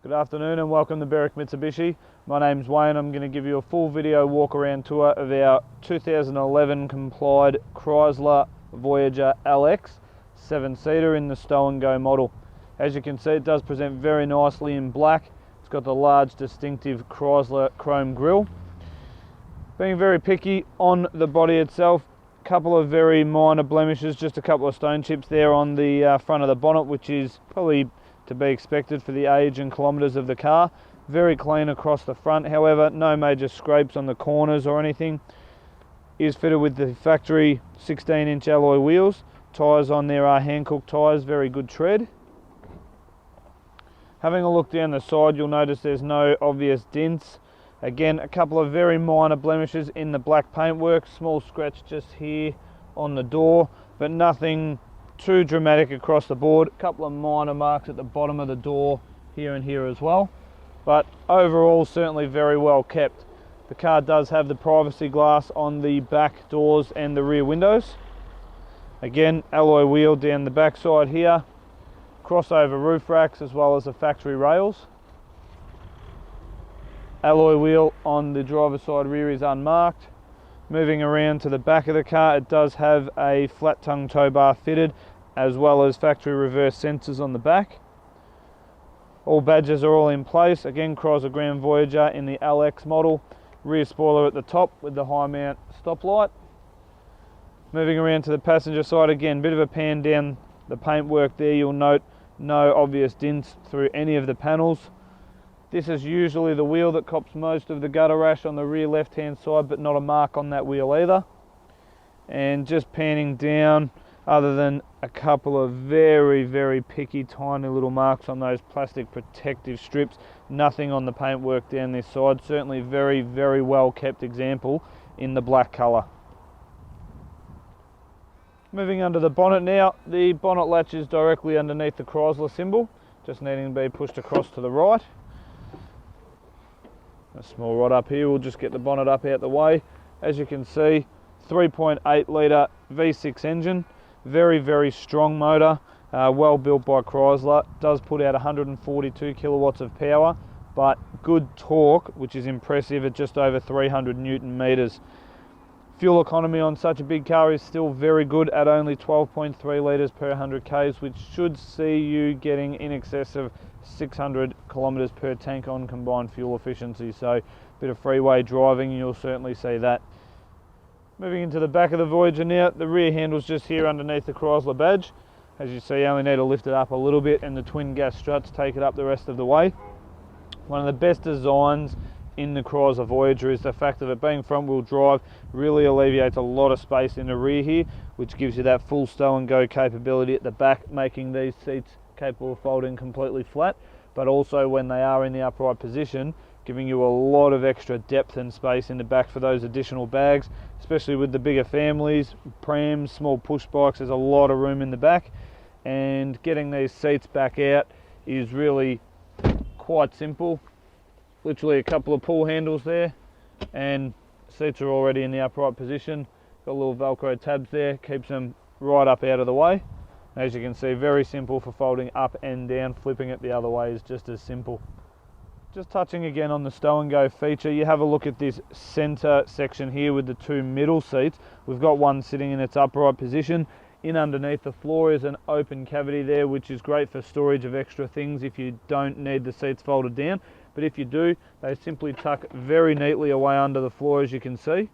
Good afternoon and welcome to Berwick Mitsubishi. My name's Wayne. I'm going to give you a full video walk around tour of our 2011 complied Chrysler Voyager LX 7-seater in the stow and go model. As you can see, it does present very nicely in black. It's got the large distinctive Chrysler chrome grille. Being very picky on the body itself, a couple of very minor blemishes, just a couple of stone chips there on the front of the bonnet, which is probably to be expected for the age and kilometres of the car. Very clean across the front, however, no major scrapes on the corners or anything. Is fitted with the factory 16-inch alloy wheels. Tyres on there are Hankook tyres, very good tread. Having a look down the side, you'll notice there's no obvious dents. Again, a couple of very minor blemishes in the black paintwork, small scratch just here on the door, but nothing too dramatic across the board. A couple of minor marks at the bottom of the door here and here as well, but overall certainly very well kept. The car does have the privacy glass on the back doors and the rear windows. Again, alloy wheel down the back side here, crossover roof racks as well as the factory rails. Alloy wheel on the driver's side rear is unmarked. Moving around to the back of the car, it does have a flat tongue tow bar fitted, as well as factory reverse sensors on the back. All badges are all in place. Again, Chrysler Grand Voyager in the LX model. Rear spoiler at the top with the high mount stoplight. Moving around to the passenger side, again, bit of a pan down the paintwork there. You'll note no obvious dents through any of the panels. This is usually the wheel that cops most of the gutter rash on the rear left hand side, but not a mark on that wheel either. And just panning down, other than a couple of very picky tiny little marks on those plastic protective strips, nothing on the paintwork down this side. Certainly very well kept example in the black colour. Moving under the bonnet now, the bonnet latch is directly underneath the Chrysler symbol, just needing to be pushed across to the right. A small rod up here, we'll just get the bonnet up out the way. As you can see, 3.8 litre V6 engine, very strong motor, well built by Chrysler. Does put out 142 kilowatts of power, but good torque, which is impressive at just over 300 Newton meters. Fuel economy on such a big car is still very good at only 12.3 litres per 100 k's, which should see you getting in excess of 600 kilometres per tank on combined fuel efficiency. So a bit of freeway driving, you'll certainly see that. Moving into the back of the Voyager now, the rear handle's just here underneath the Chrysler badge. As you see, you only need to lift it up a little bit and the twin gas struts take it up the rest of the way. One of the best designs in the Chrysler Voyager is the fact of it being front wheel drive. Really alleviates a lot of space in the rear here, which gives you that full stow and go capability at the back, making these seats capable of folding completely flat, but also when they are in the upright position, giving you a lot of extra depth and space in the back for those additional bags, especially with the bigger families, prams, small push bikes. There's a lot of room in the back, and getting these seats back out is really quite simple. Literally a couple of pull handles there and seats are already in the upright position. Got little Velcro tabs there, keeps them right up out of the way. As you can see, very simple for folding up and down. Flipping it the other way is just as simple. Just touching again on the stow and go feature, you have a look at this center section here with the two middle seats. We've got one sitting in its upright position. In underneath the floor is an open cavity there, which is great for storage of extra things if you don't need the seats folded down. But if you do, they simply tuck very neatly away under the floor, as you can see.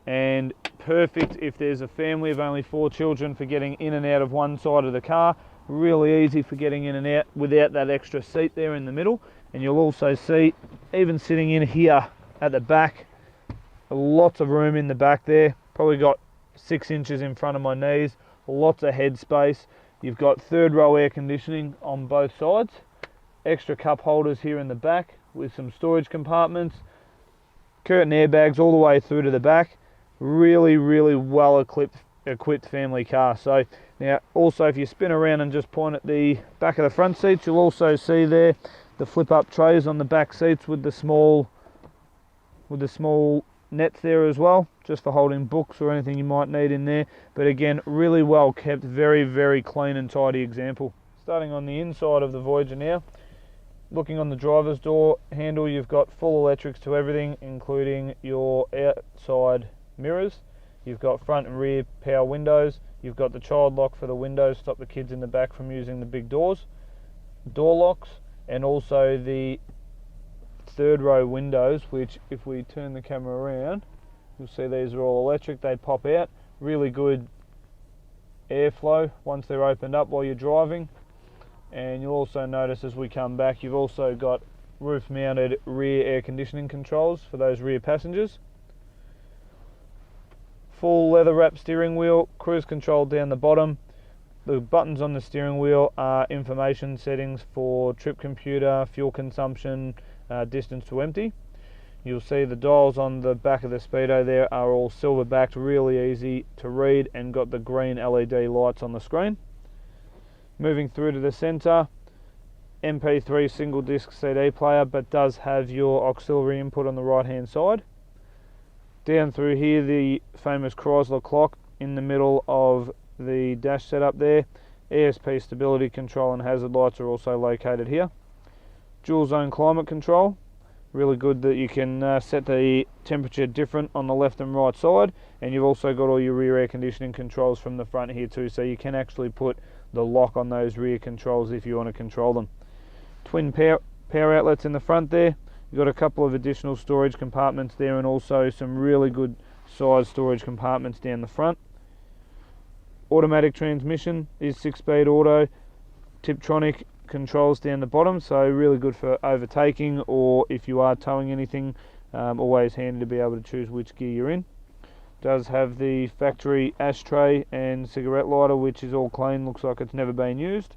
And perfect if there's a family of only 4 children for getting in and out of one side of the car. Really easy for getting in and out without that extra seat there in the middle. And you'll also see, even sitting in here at the back, lots of room in the back there. Probably got 6 inches in front of my knees, lots of head space. You've got 3rd row air conditioning on both sides. Extra cup holders here in the back with some storage compartments. Curtain airbags all the way through to the back. Really well equipped family car. So now also, if you spin around and just point at the back of the front seats, you'll also see there the flip up trays on the back seats with the small nets there as well, just for holding books or anything you might need in there. But again, really well kept, very clean and tidy example. Starting on the inside of the Voyager now. Looking on the driver's door handle, you've got full electrics to everything, including your outside mirrors. You've got front and rear power windows. You've got the child lock for the windows, stop the kids in the back from using the big doors. Door locks, and also the third row windows, which if we turn the camera around, you'll see these are all electric. They pop out. Really good airflow once they're opened up while you're driving. And you'll also notice as we come back, you've also got roof mounted rear air conditioning controls for those rear passengers. Full leather wrap steering wheel, cruise control down the bottom. The buttons on the steering wheel are information settings for trip computer, fuel consumption, distance to empty. You'll see the dials on the back of the Speedo there are all silver backed, really easy to read, and got the green LED lights on the screen. Moving through to the centre, MP3 single disc CD player, but does have your auxiliary input on the right hand side. Down through here, the famous Chrysler clock in the middle of the dash setup there. ESP stability control and hazard lights are also located here. Dual zone climate control, really good that you can set the temperature different on the left and right side, and you've also got all your rear air conditioning controls from the front here too, so you can actually put the lock on those rear controls if you want to control them. Twin power outlets in the front there. You've got a couple of additional storage compartments there, and also some really good size storage compartments down the front. Automatic transmission is 6-speed auto. Tiptronic controls down the bottom, so really good for overtaking or if you are towing anything. Always handy to be able to choose which gear you're in. Does have the factory ashtray and cigarette lighter, which is all clean, looks like it's never been used.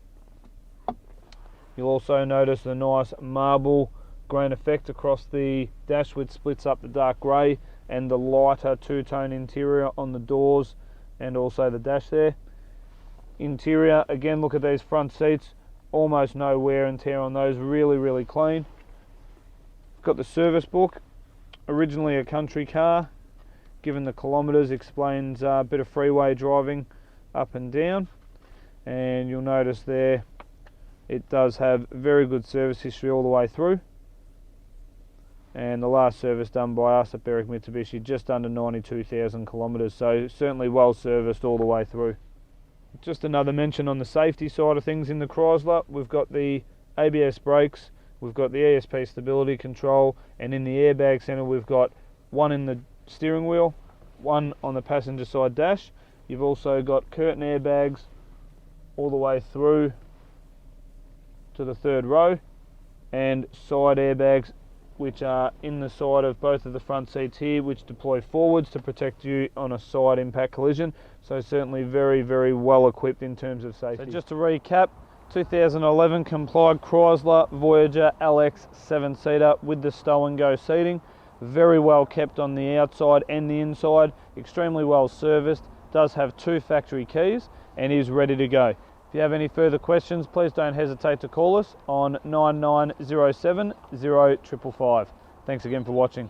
You'll also notice the nice marble grain effect across the dash, which splits up the dark grey, and the lighter two-tone interior on the doors and also the dash there. Interior, again, look at these front seats, almost no wear and tear on those, really clean. Got the service book, originally a country car, given the kilometres, explains a bit of freeway driving up and down, and you'll notice there it does have very good service history all the way through, and the last service done by us at Berwick Mitsubishi just under 92,000 kilometres, so certainly well serviced all the way through. Just another mention on the safety side of things in the Chrysler, we've got the ABS brakes, we've got the ESP stability control, and in the airbag centre we've got one in the steering wheel, one on the passenger side dash. You've also got curtain airbags all the way through to the third row, and side airbags which are in the side of both of the front seats here, which deploy forwards to protect you on a side impact collision. So certainly very well equipped in terms of safety. So just to recap, 2011 complied Chrysler Voyager LX 7-seater with the stow and go seating. Very well kept on the outside and the inside, extremely well serviced, does have 2 factory keys and is ready to go. If you have any further questions, please don't hesitate to call us on 9907 0555. Thanks again for watching.